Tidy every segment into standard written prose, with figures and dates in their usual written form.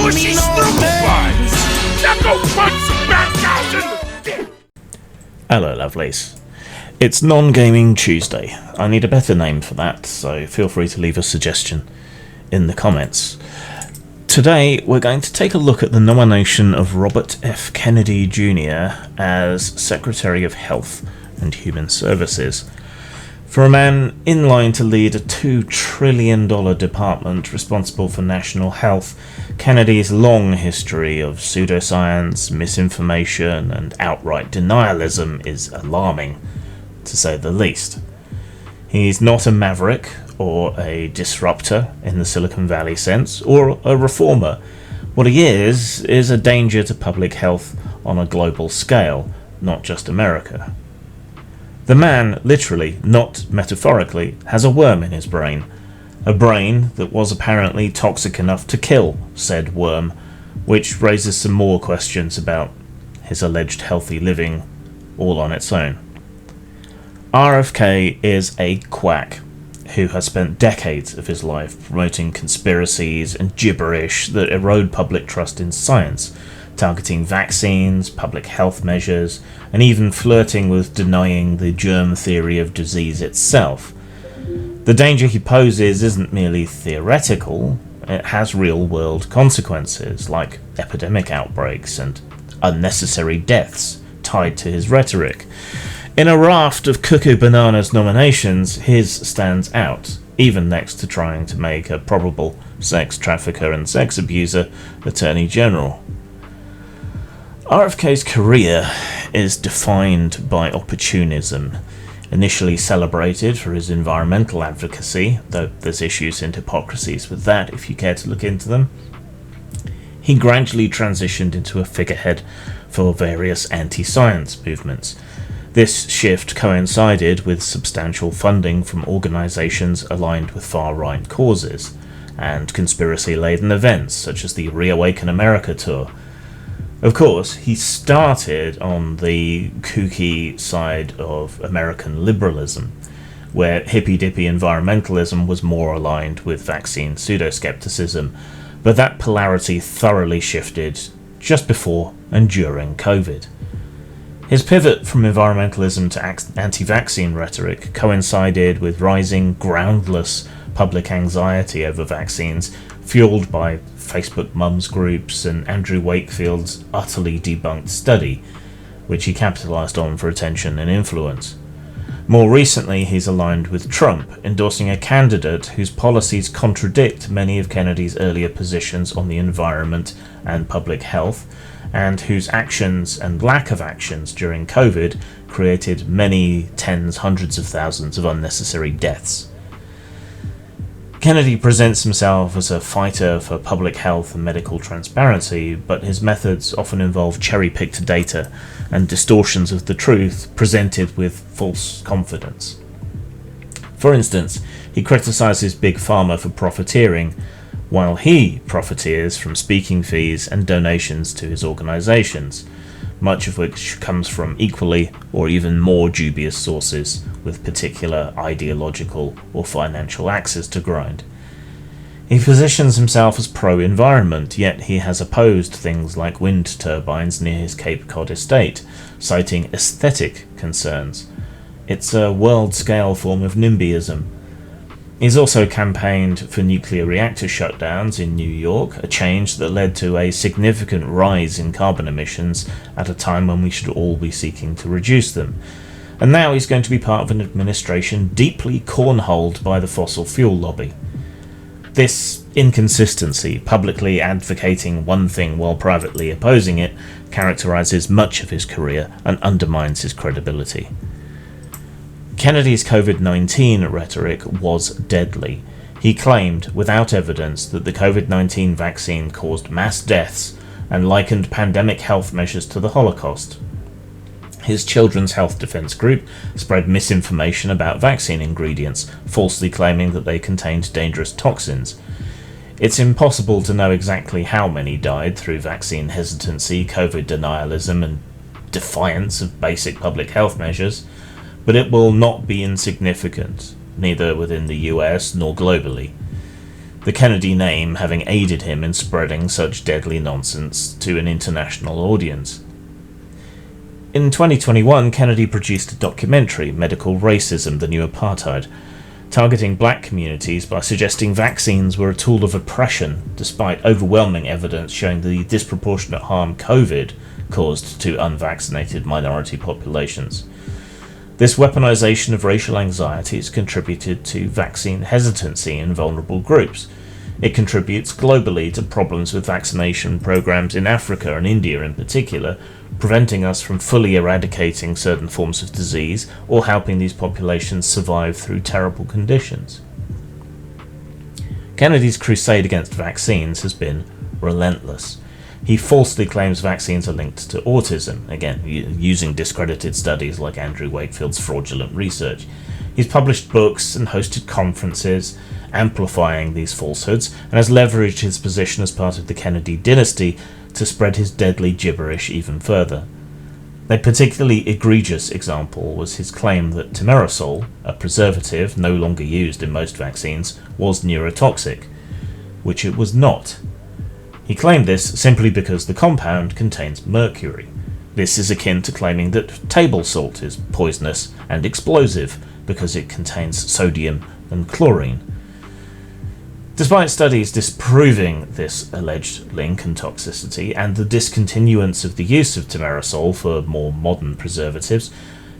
mushy snowflakes. Now go punch some bad guys in the dick. Hello, lovelies. It's Non-Gaming Tuesday. I need a better name for that, so feel free to leave a suggestion in the comments. Today, we're going to take a look at the nomination of Robert F. Kennedy Jr. as Secretary of Health and Human Services. For a man in line to lead a $2 trillion department responsible for national health, Kennedy's long history of pseudo-science, misinformation, and outright denialism is alarming, to say the least. He's not a maverick or a disruptor in the Silicon Valley sense, or a reformer. What he is a danger to public health on a global scale, not just America. The man, literally, not metaphorically, has a worm in his brain. A brain that was apparently toxic enough to kill said worm, which raises some more questions about his alleged healthy living all on its own. RFK is a quack who has spent decades of his life promoting conspiracies and gibberish that erode public trust in science, targeting vaccines, public health measures, and even flirting with denying the germ theory of disease itself. The danger he poses isn't merely theoretical, it has real-world consequences, like epidemic outbreaks and unnecessary deaths tied to his rhetoric. In a raft of cuckoo bananas nominations, his stands out, even next to trying to make a probable sex trafficker and sex abuser Attorney General. RFK's career is defined by opportunism. Initially celebrated for his environmental advocacy, though there's issues and hypocrisies with that if you care to look into them, he gradually transitioned into a figurehead for various anti-science movements. This shift coincided with substantial funding from organisations aligned with far-right causes, and conspiracy-laden events such as the Reawaken America tour. Of course, he started on the kooky side of American liberalism, where hippy-dippy environmentalism was more aligned with vaccine pseudo-skepticism, but that polarity thoroughly shifted just before and during COVID. His pivot from environmentalism to anti-vaccine rhetoric coincided with rising, groundless public anxiety over vaccines, fueled by Facebook mums groups and Andrew Wakefield's utterly debunked study, which he capitalised on for attention and influence. More recently, he's aligned with Trump, endorsing a candidate whose policies contradict many of Kennedy's earlier positions on the environment and public health, and whose actions and lack of actions during COVID created many tens, hundreds of thousands of unnecessary deaths. Kennedy presents himself as a fighter for public health and medical transparency, but his methods often involve cherry-picked data and distortions of the truth presented with false confidence. For instance, he criticizes Big Pharma for profiteering, while he profiteers from speaking fees and donations to his organizations, much of which comes from equally or even more dubious sources with particular ideological or financial axes to grind. He positions himself as pro-environment, yet he has opposed things like wind turbines near his Cape Cod estate, citing aesthetic concerns. It's a world-scale form of NIMBYism. He's also campaigned for nuclear reactor shutdowns in New York, a change that led to a significant rise in carbon emissions at a time when we should all be seeking to reduce them. And now he's going to be part of an administration deeply cornholed by the fossil fuel lobby. This inconsistency, publicly advocating one thing while privately opposing it, characterizes much of his career and undermines his credibility. Kennedy's COVID-19 rhetoric was deadly. He claimed, without evidence, that the COVID-19 vaccine caused mass deaths and likened pandemic health measures to the Holocaust. His Children's Health Defense Group spread misinformation about vaccine ingredients, falsely claiming that they contained dangerous toxins. It's impossible to know exactly how many died through vaccine hesitancy, COVID denialism, and defiance of basic public health measures, but it will not be insignificant, neither within the US nor globally. the Kennedy name having aided him in spreading such deadly nonsense to an international audience. In 2021, Kennedy produced a documentary, Medical Racism, The New Apartheid, targeting black communities by suggesting vaccines were a tool of oppression, despite overwhelming evidence showing the disproportionate harm COVID caused to unvaccinated minority populations. This weaponization of racial anxieties contributed to vaccine hesitancy in vulnerable groups. It contributes globally to problems with vaccination programs in Africa and India in particular, preventing us from fully eradicating certain forms of disease or helping these populations survive through terrible conditions. Kennedy's crusade against vaccines has been relentless. He falsely claims vaccines are linked to autism, again, using discredited studies like Andrew Wakefield's fraudulent research. He's published books and hosted conferences, amplifying these falsehoods, and has leveraged his position as part of the Kennedy dynasty to spread his deadly gibberish even further. A particularly egregious example was his claim that thimerosal, a preservative no longer used in most vaccines, was neurotoxic, which it was not. He claimed this simply because the compound contains mercury. This is akin to claiming that table salt is poisonous and explosive because it contains sodium and chlorine. Despite studies disproving this alleged link and toxicity, and the discontinuance of the use of thimerosal for more modern preservatives,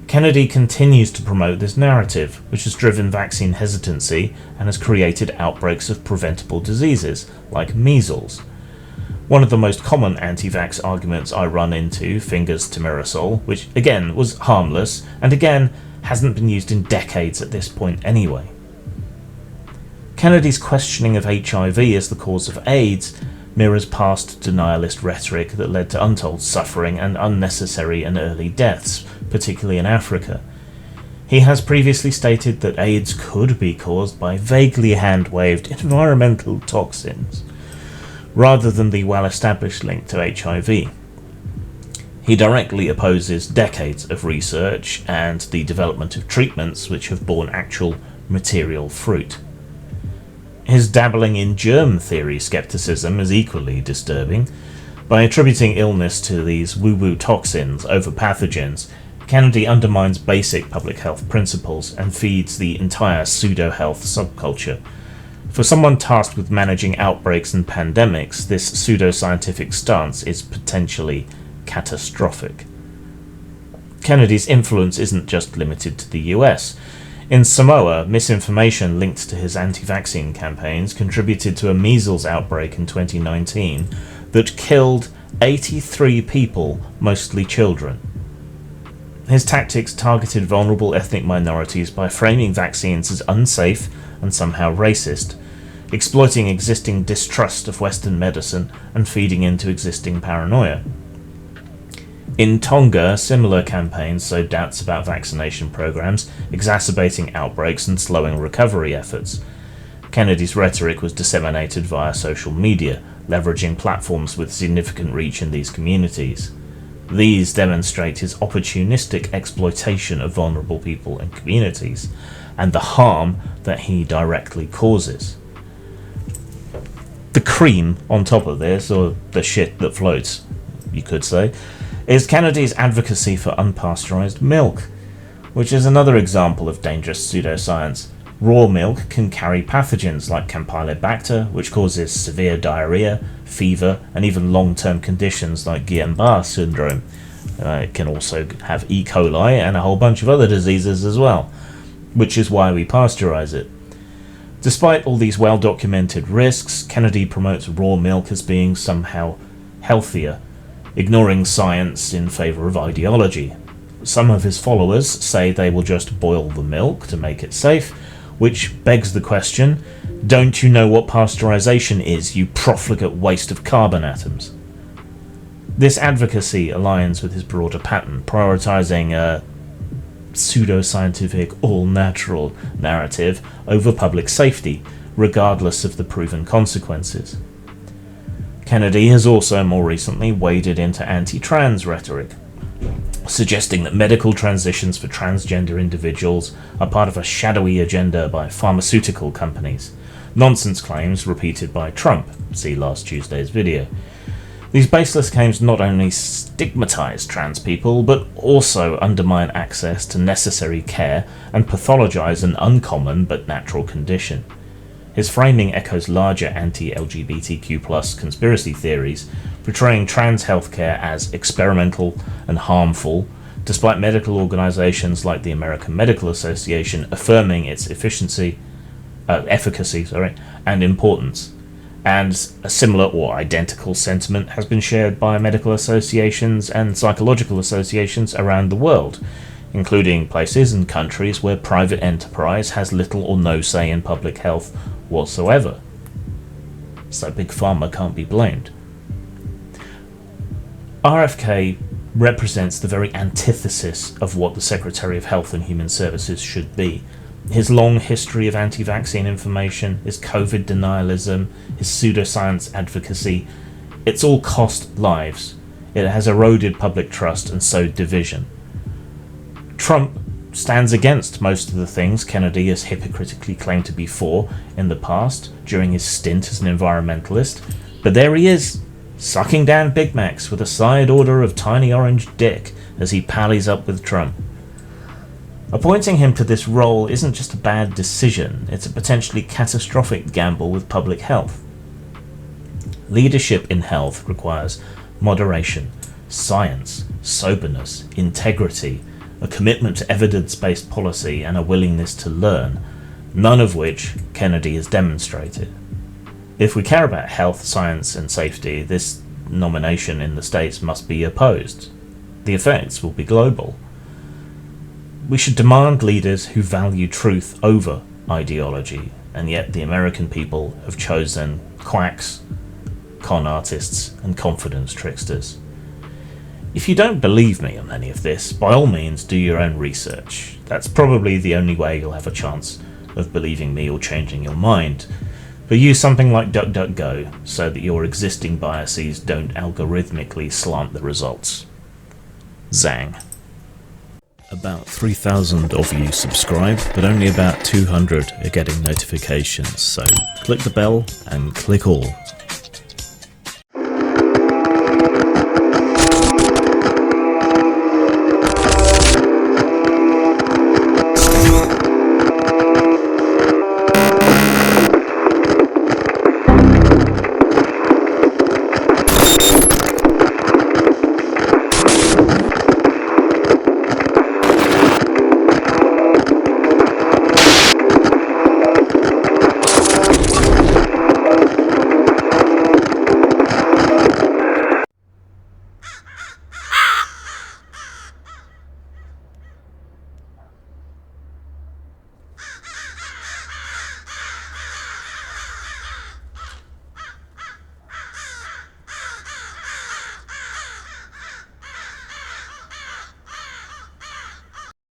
Kennedy continues to promote this narrative, which has driven vaccine hesitancy and has created outbreaks of preventable diseases, like measles. One of the most common anti-vax arguments I run into fingers thimerosal, which again was harmless, and again hasn't been used in decades at this point anyway. Kennedy's questioning of HIV as the cause of AIDS mirrors past denialist rhetoric that led to untold suffering and unnecessary and early deaths, particularly in Africa. He has previously stated that AIDS could be caused by vaguely hand-waved environmental toxins, rather than the well-established link to HIV. He directly opposes decades of research and the development of treatments which have borne actual material fruit. His dabbling in germ theory skepticism is equally disturbing. By attributing illness to these woo-woo toxins over pathogens, Kennedy undermines basic public health principles and feeds the entire pseudo-health subculture. For someone tasked with managing outbreaks and pandemics, this pseudo-scientific stance is potentially catastrophic. Kennedy's influence isn't just limited to the US. In Samoa, misinformation linked to his anti-vaccine campaigns contributed to a measles outbreak in 2019 that killed 83 people, mostly children. His tactics targeted vulnerable ethnic minorities by framing vaccines as unsafe and somehow racist, exploiting existing distrust of Western medicine and feeding into existing paranoia. In Tonga, similar campaigns sowed doubts about vaccination programs, exacerbating outbreaks and slowing recovery efforts. Kennedy's rhetoric was disseminated via social media, leveraging platforms with significant reach in these communities. These demonstrate his opportunistic exploitation of vulnerable people and communities, and the harm that he directly causes. The cream on top of this, or the shit that floats, you could say, is Kennedy's advocacy for unpasteurized milk, which is another example of dangerous pseudoscience. Raw milk can carry pathogens like Campylobacter, which causes severe diarrhea, fever, and even long-term conditions like Guillain-Barré syndrome. It can also have E. coli and a whole bunch of other diseases as well, which is why we pasteurize it. Despite all these well-documented risks, Kennedy promotes raw milk as being somehow healthier, ignoring science in favour of ideology. Some of his followers say they will just boil the milk to make it safe, which begs the question, don't you know what pasteurization is, you profligate waste of carbon atoms? This advocacy aligns with his broader pattern, prioritising a pseudo-scientific, all-natural narrative over public safety, regardless of the proven consequences. Kennedy has also more recently waded into anti-trans rhetoric, suggesting that medical transitions for transgender individuals are part of a shadowy agenda by pharmaceutical companies. Nonsense claims repeated by Trump, see last Tuesday's video. These baseless claims not only stigmatise trans people, but also undermine access to necessary care and pathologise an uncommon but natural condition. His framing echoes larger anti-LGBTQ+ conspiracy theories, portraying trans healthcare as experimental and harmful, despite medical organisations like the American Medical Association affirming its efficacy and importance. And a similar or identical sentiment has been shared by medical associations and psychological associations around the world, including places and countries where private enterprise has little or no say in public health whatsoever. So Big Pharma can't be blamed. RFK represents the very antithesis of what the Secretary of Health and Human Services should be. His long history of anti-vaccine information, his COVID denialism, his pseudo-science advocacy, it's all cost lives. It has eroded public trust and sowed division. Trump stands against most of the things Kennedy has hypocritically claimed to be for in the past during his stint as an environmentalist, but there he is, sucking down Big Macs with a side order of tiny orange dick as he pallies up with Trump. Appointing him to this role isn't just a bad decision, it's a potentially catastrophic gamble with public health. Leadership in health requires moderation, science, soberness, integrity, a commitment to evidence-based policy, and a willingness to learn, none of which Kennedy has demonstrated. If we care about health, science, and safety, this nomination in the States must be opposed. The effects will be global. We should demand leaders who value truth over ideology, and yet the American people have chosen quacks, con artists, and confidence tricksters. If you don't believe me on any of this, by all means do your own research. That's probably the only way you'll have a chance of believing me or changing your mind. But use something like DuckDuckGo so that your existing biases don't algorithmically slant the results. Zang. About 3,000 of you subscribe, but only about 200 are getting notifications, so click the bell and click all.